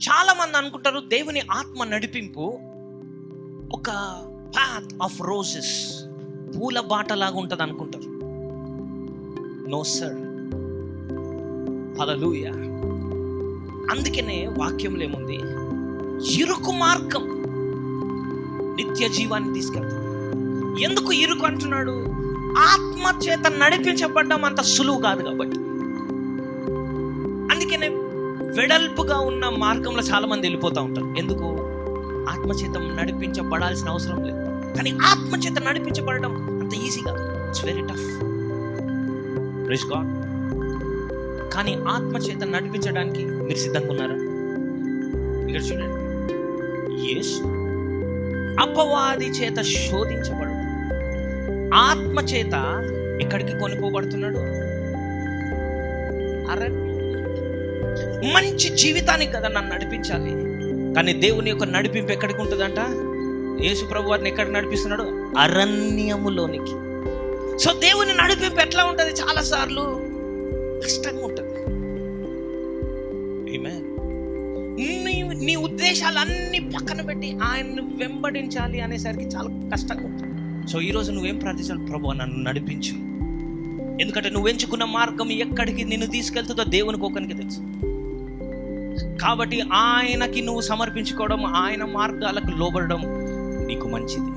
చాలా మంది అనుకుంటారు దేవుని ఆత్మ నడిపింపు ఒక పాత్ ఆఫ్ రోజెస్, పూల బాటలాగా ఉంటుంది అనుకుంటారు. నో సర్, హల్లెలూయా. అందుకనే వాక్యంలో ఏముంది, ఇరుకు మార్గం నిత్య జీవాన్ని తీసుకెళ్తాడు. ఎందుకు ఇరుకు అంటున్నాడు? ఆత్మ చేత నడిపించబడ్డం అంత సులువు కాదు కాబట్టి. అందుకనే వెడల్పుగా ఉన్న మార్గంలో చాలా మంది వెళ్ళిపోతూ ఉంటారు. ఎందుకు? ఆత్మచేత నడిపించబడాల్సిన అవసరం లేదు. కానీ ఆత్మచేత నడిపించబడడం అంత ఈజీ కాదు, it's very tough. Praise God. కానీ ఆత్మచేత నడిపించడానికి మీరు సిద్ధంగా ఉన్నారా? ఇక్కడ చూడండి, యేసు అపవాది చేత శోధించబడు, ఆత్మచేత ఎక్కడికి కొనుక్కోబడుతున్నాడు? మంచి జీవితానికి కదా నన్ను నడిపించాలి. కానీ దేవుని యొక్క నడిపింపు ఎక్కడికి ఉంటుందంట? యేసు ప్రభు వారిని ఎక్కడ నడిపిస్తున్నాడు? అరణ్యములోనికి. సో దేవుని నడిపింపు ఎట్లా ఉంటుంది? చాలా సార్లు కష్టంగా ఉంటుంది. నీ ఉద్దేశాలన్నీ పక్కన పెట్టి ఆయన్ని వెంబడించాలి అనేసరికి చాలా కష్టంగా ఉంటుంది. సో ఈరోజు నువ్వేం ప్రార్థించాలి? ప్రభువా నన్ను నడిపించు. ఎందుకంటే నువ్వు ఎంచుకున్న మార్గం ఎక్కడికి నిన్ను తీసుకెళ్తుందో దేవునికి ఒకరికి తెలుసు. కాబట్టి ఆయనకి నువ్వు సమర్పించుకోవడం, ఆయన మార్గాలకు లోబడడం నీకు మంచిది.